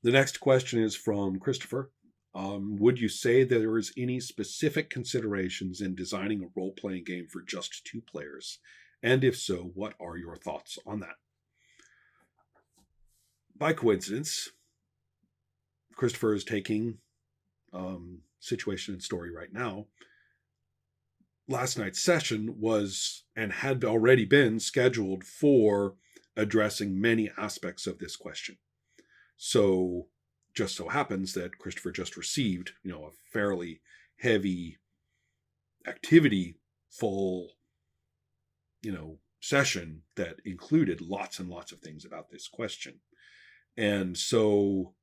The next question is from Christopher. Would you say that there is any specific considerations in designing a role-playing game for just two players? And if so, what are your thoughts on that? By coincidence, Christopher is taking situation and story right now. Last night's session was and had already been scheduled for addressing many aspects of this question. So just so happens that Christopher just received, a fairly heavy activity full, session that included lots and lots of things about this question. And so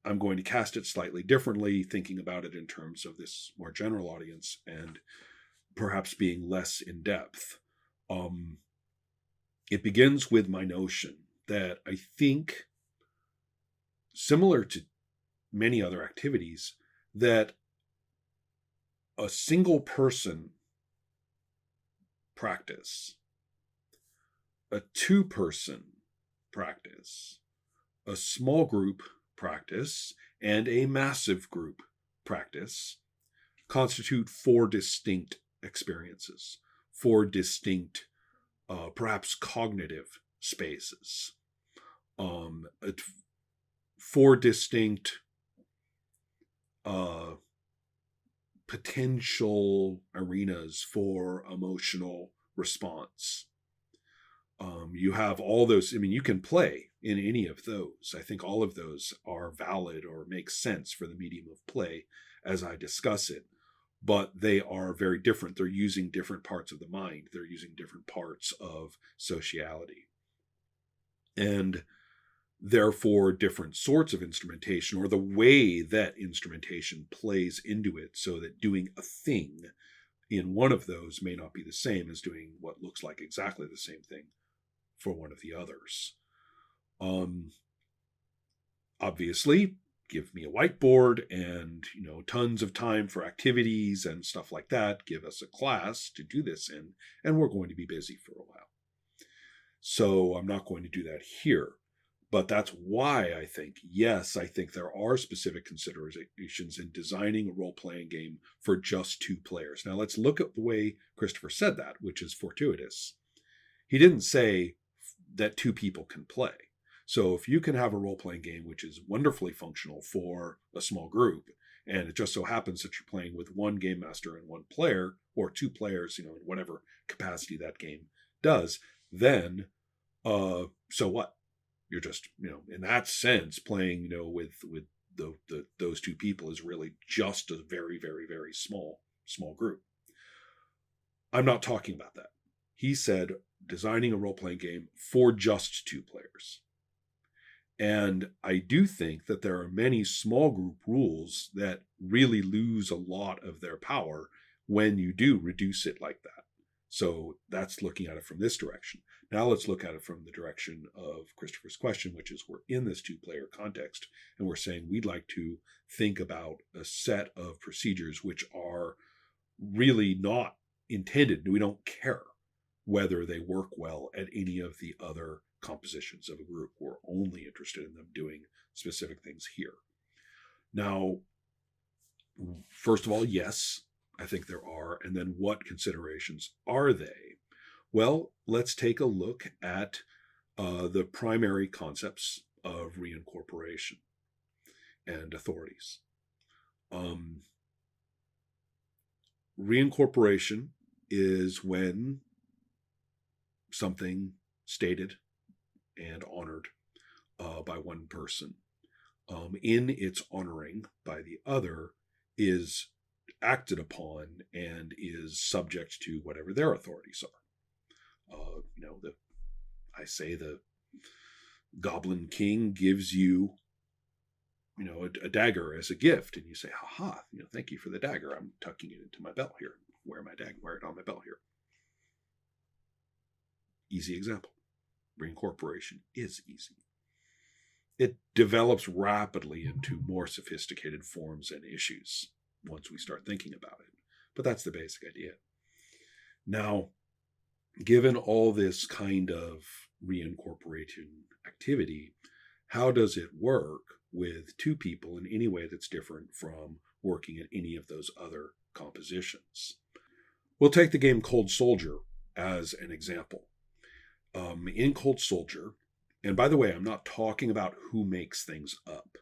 I'm going to cast it slightly differently, thinking about it in terms of this more general audience and perhaps being less in depth. It begins with my notion that I think, similar to many other activities, that a single person practice, a two-person practice, a small group practice, and a massive group practice constitute four distinct experiences, four distinct, perhaps cognitive spaces, four distinct potential arenas for emotional response. You have all those. I mean, you can play in any of those. I think all of those are valid or make sense for the medium of play as I discuss it, but they are very different. They're using different parts of the mind. They're using different parts of sociality. And therefore, different sorts of instrumentation, or the way that instrumentation plays into it, so that doing a thing in one of those may not be the same as doing what looks like exactly the same thing for one of the others. Obviously, give me a whiteboard and tons of time for activities and stuff like that. Give us a class to do this in, and we're going to be busy for a while. So I'm not going to do that here. But that's why I think there are specific considerations in designing a role-playing game for just two players. Now let's look at the way Christopher said that, which is fortuitous. He didn't say that two people can play. So if you can have a role-playing game which is wonderfully functional for a small group, and it just so happens that you're playing with one game master and one player, or two players, in whatever capacity that game does, then so what? You're just, in that sense, playing, with those two people is really just a very, very, very small group. I'm not talking about that. He said designing a role-playing game for just two players. And I do think that there are many small group rules that really lose a lot of their power when you do reduce it like that. So that's looking at it from this direction. Now let's look at it from the direction of Christopher's question, which is we're in this two-player context, and we're saying we'd like to think about a set of procedures which are really not intended. We don't care whether they work well at any of the other compositions of a group. We're only interested in them doing specific things here. Now, first of all, yes, I think there are. And then what considerations are they? Well, let's take a look at the primary concepts of reincorporation and authorities. Reincorporation is when something stated and honored by one person in its honoring by the other is acted upon and is subject to whatever their authorities are. I say the Goblin King gives you, a dagger as a gift, and you say, "Haha, thank you for the dagger. I'm tucking it into my belt here. Wear it on my belt here." Easy example. Reincorporation is easy. It develops rapidly into more sophisticated forms and issues once we start thinking about it. But that's the basic idea. Now, given all this kind of reincorporation activity, how does it work? with two people in any way that's different from working at any of those other compositions. We'll take the game Cold Soldier as an example. In Cold Soldier, and by the way, I'm not talking about who makes things up.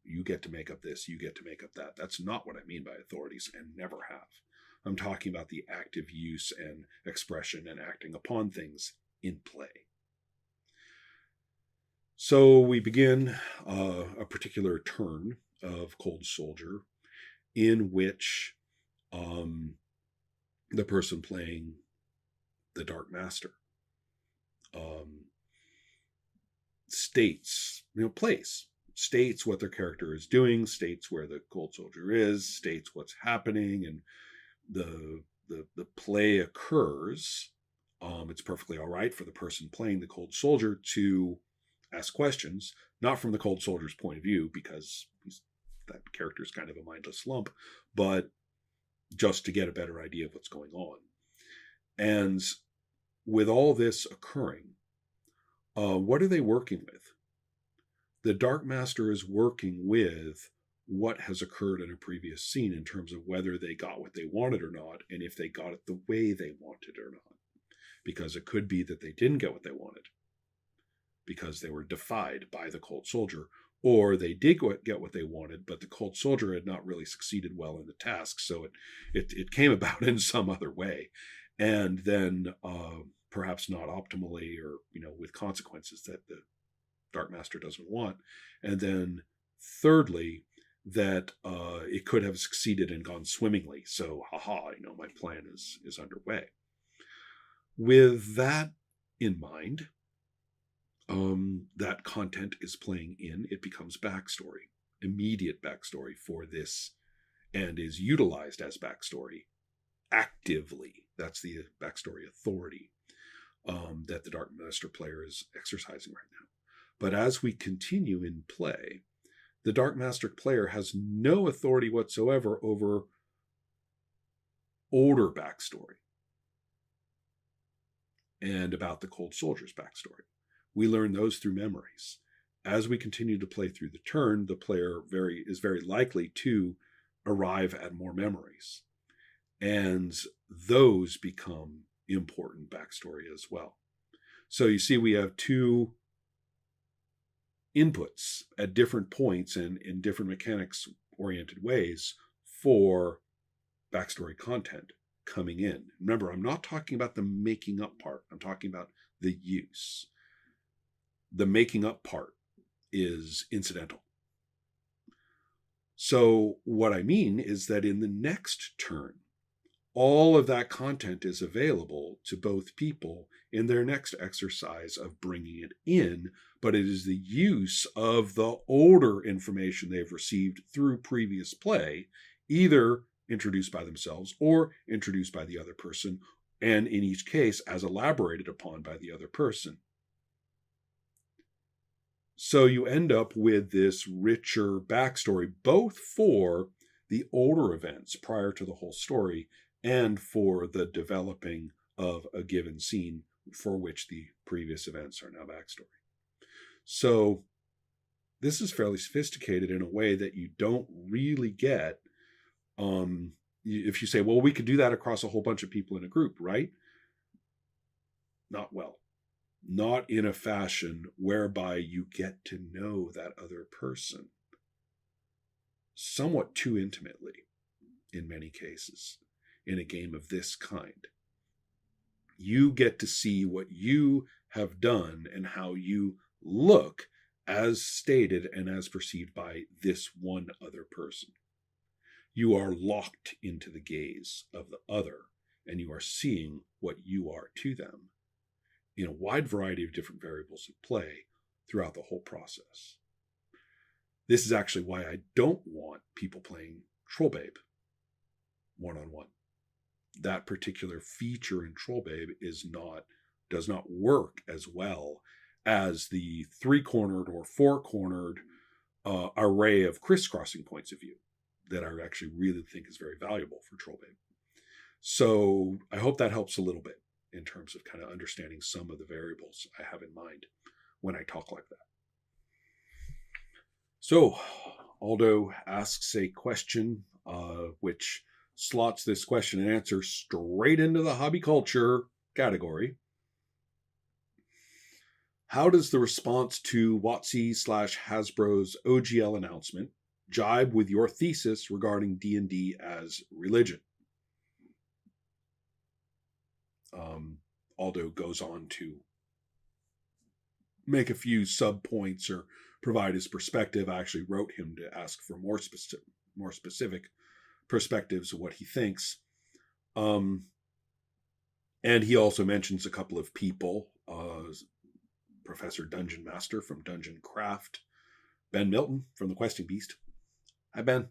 You get to make up this, you get to make up that. That's not what I mean by authorities, and never have. I'm talking about the active use and expression and acting upon things in play. So we begin a particular turn of Cold Soldier in which the person playing the Dark Master states what their character is doing, states where the Cold Soldier is, states what's happening, and the play occurs. It's perfectly all right for the person playing the Cold Soldier to ask questions, not from the Cold Soldier's point of view, because that character is kind of a mindless lump, but just to get a better idea of what's going on. And with all this occurring, what are they working with? The Dark Master is working with what has occurred in a previous scene in terms of whether they got what they wanted or not, and if they got it the way they wanted or not. Because it could be that they didn't get what they wanted because they were defied by the Cold Soldier, or they did get what they wanted, but the Cold Soldier had not really succeeded well in the task, so it came about in some other way, and then perhaps not optimally, or with consequences that the Dark Master doesn't want. And then thirdly, that it could have succeeded and gone swimmingly. So, my plan is underway. With that in mind, that content is playing in, it becomes backstory, immediate backstory for this, and is utilized as backstory actively. That's the backstory authority that the Dark Master player is exercising right now. But as we continue in play, the Dark Master player has no authority whatsoever over older backstory and about the Cold Soldier's backstory. We learn those through memories. As we continue to play through the turn, the player is very likely to arrive at more memories. And those become important backstory as well. So you see, we have two inputs at different points and in different mechanics-oriented ways for backstory content coming in. Remember, I'm not talking about the making up part. I'm talking about the use. The making up part is incidental. So what I mean is that in the next turn, all of that content is available to both people in their next exercise of bringing it in, but it is the use of the older information they've received through previous play, either introduced by themselves or introduced by the other person, and in each case as elaborated upon by the other person. So you end up with this richer backstory, both for the older events prior to the whole story and for the developing of a given scene for which the previous events are now backstory. So this is fairly sophisticated in a way that you don't really get if you say, well, we could do that across a whole bunch of people in a group, right? Not well. Not in a fashion whereby you get to know that other person somewhat too intimately in many cases in a game of this kind. You get to see what you have done and how you look as stated and as perceived by this one other person. You are locked into the gaze of the other, and you are seeing what you are to them in a wide variety of different variables at play throughout the whole process. This is actually why I don't want people playing Troll Babe one-on-one. That particular feature in Troll Babe does not work as well as the three-cornered or four-cornered array of crisscrossing points of view that I actually really think is very valuable for Troll Babe. So I hope that helps a little bit in terms of kind of understanding some of the variables I have in mind when I talk like that. So, Aldo asks a question which slots this question and answer straight into the hobby culture category. How does the response to WotC/Hasbro's OGL announcement jibe with your thesis regarding D&D as religion? Aldo goes on to make a few sub points or provide his perspective. I actually wrote him to ask for more specific perspectives of what he thinks. And he also mentions a couple of people, Professor Dungeon Master from Dungeon Craft, Ben Milton from The Questing Beast. Hi, Ben.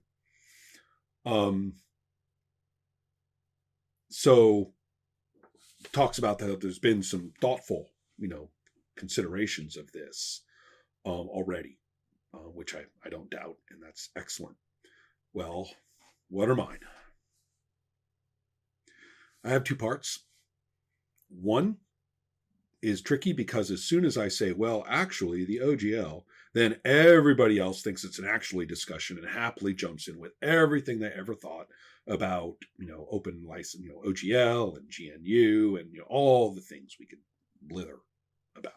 So talks about that there's been some thoughtful, considerations of this already, which I don't doubt, and that's excellent. Well, what are mine? I have two parts. One is tricky because as soon as I say, well, actually, the OGL, then everybody else thinks it's an actually discussion and happily jumps in with everything they ever thought about, open license, OGL and GNU and all the things we could blither about.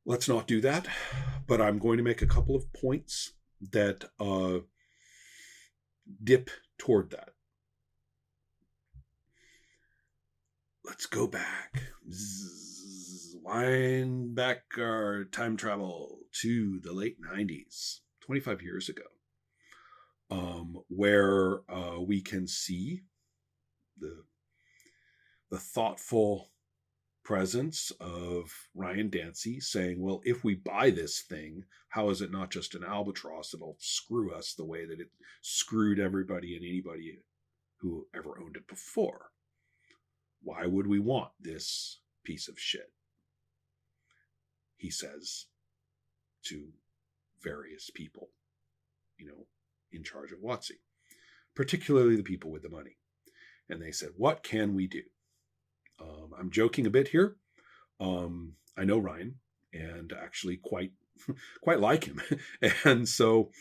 Let's not do that, but I'm going to make a couple of points that dip toward that. Let's go back. Wind back our time travel to the late 90s, 25 years ago, where we can see the thoughtful presence of Ryan Dancy saying, well, if we buy this thing, how is it not just an albatross that'll screw us the way that it screwed everybody and anybody who ever owned it before? Why would we want this piece of shit? He says to various people, in charge of WotC, particularly the people with the money. And they said, what can we do? I'm joking a bit here. I know Ryan and actually quite like him. And so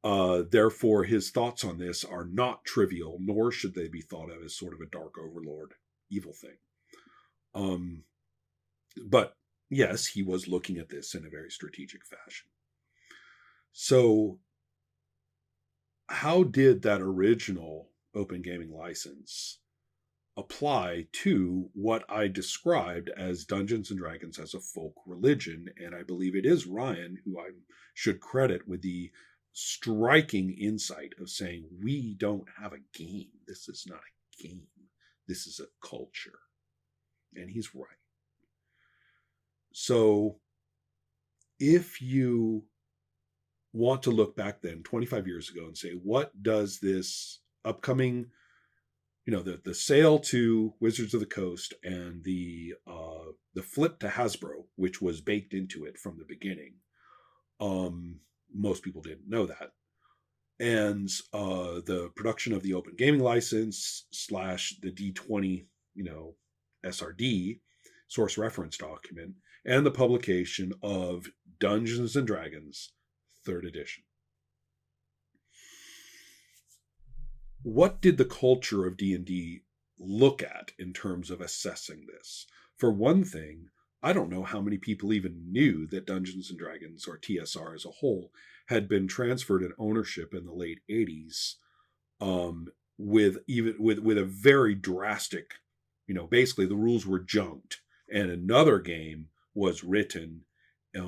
therefore his thoughts on this are not trivial, nor should they be thought of as sort of a dark overlord evil thing. But yes, he was looking at this in a very strategic fashion. So how did that original open gaming license apply to what I described as Dungeons and Dragons as a folk religion? And I believe it is Ryan who I should credit with the striking insight of saying, we don't have a game. This is not a game. This is a culture. And he's right. So if you want to look back then 25 years ago and say, what does this upcoming, the sale to Wizards of the Coast and the flip to Hasbro, which was baked into it from the beginning. Most people didn't know that. And the production of the open gaming license / the D20, SRD, source reference document, and the publication of Dungeons and Dragons 3rd edition. What did the culture of D&D look at in terms of assessing this? For one thing, I don't know how many people even knew that Dungeons and Dragons, or TSR as a whole, had been transferred in ownership in the late 80s, with a very drastic, basically the rules were junked and another game was written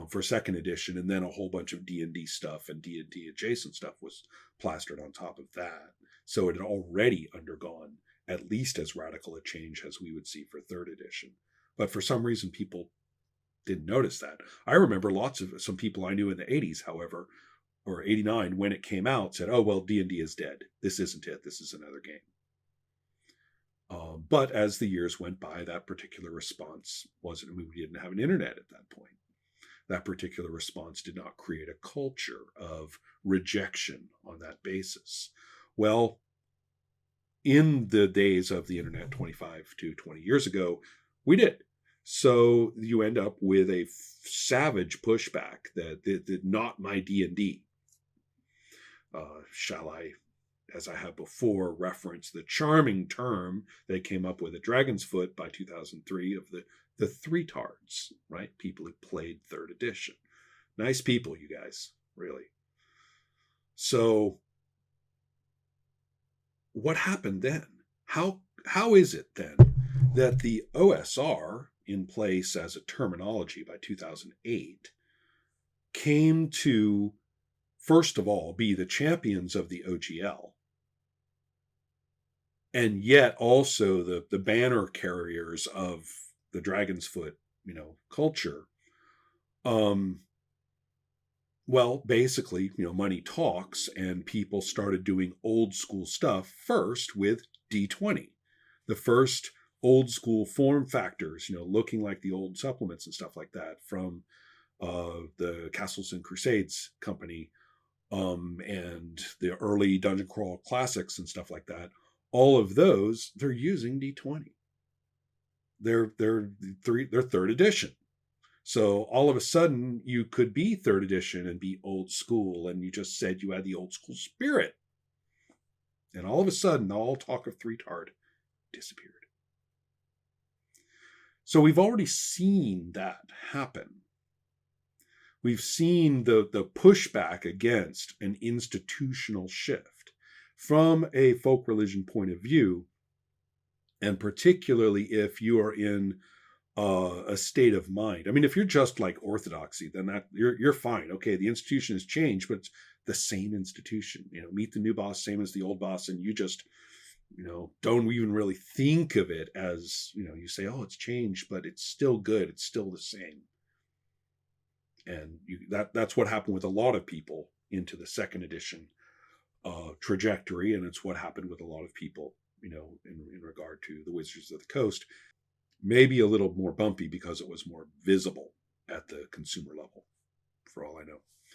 for 2nd edition, and then a whole bunch of D&D stuff and D&D adjacent stuff was plastered on top of that. So it had already undergone at least as radical a change as we would see for 3rd edition. But for some reason, people didn't notice that. I remember some people I knew in the 80s, however, or 89, when it came out, said, oh, well, D&D is dead. This isn't it. This is another game. But as the years went by, that particular response wasn't, we didn't have an internet at that point. That particular response did not create a culture of rejection on that basis. Well, in the days of the internet 25 to 20 years ago, we did. So you end up with a savage pushback that not my D&D. Shall I, as I have before, reference the charming term they came up with at Dragon's Foot by 2003 of the three-tards, right? People who played third edition. Nice people, you guys, really. So what happened then? How is it then that the OSR, in place as a terminology by 2008, came to, first of all, be the champions of the OGL, and yet also the banner carriers of the Dragon's Foot, culture? Well, basically, money talks, and people started doing old school stuff first with D20. The first old school form factors, looking like the old supplements and stuff like that from the Castles and Crusades company, and the early Dungeon Crawl classics and stuff like that. All of those, they're using D20. They're third edition. So all of a sudden, you could be third edition and be old school, and you just said you had the old school spirit. And all of a sudden, all talk of three-tard disappeared. So we've already seen that happen. We've seen the pushback against an institutional shift from a folk religion point of view, and particularly if you are in a state of mind. I mean, if you're just like orthodoxy, then that you're fine. Okay, the institution has changed, but it's the same institution. Meet the new boss, same as the old boss, and you just don't even really think of it as you say, oh, it's changed, but it's still good. It's still the same. And that's what happened with a lot of people into the second edition trajectory, and it's what happened with a lot of people, in regard to the Wizards of the Coast. Maybe a little more bumpy because it was more visible at the consumer level, for all I know.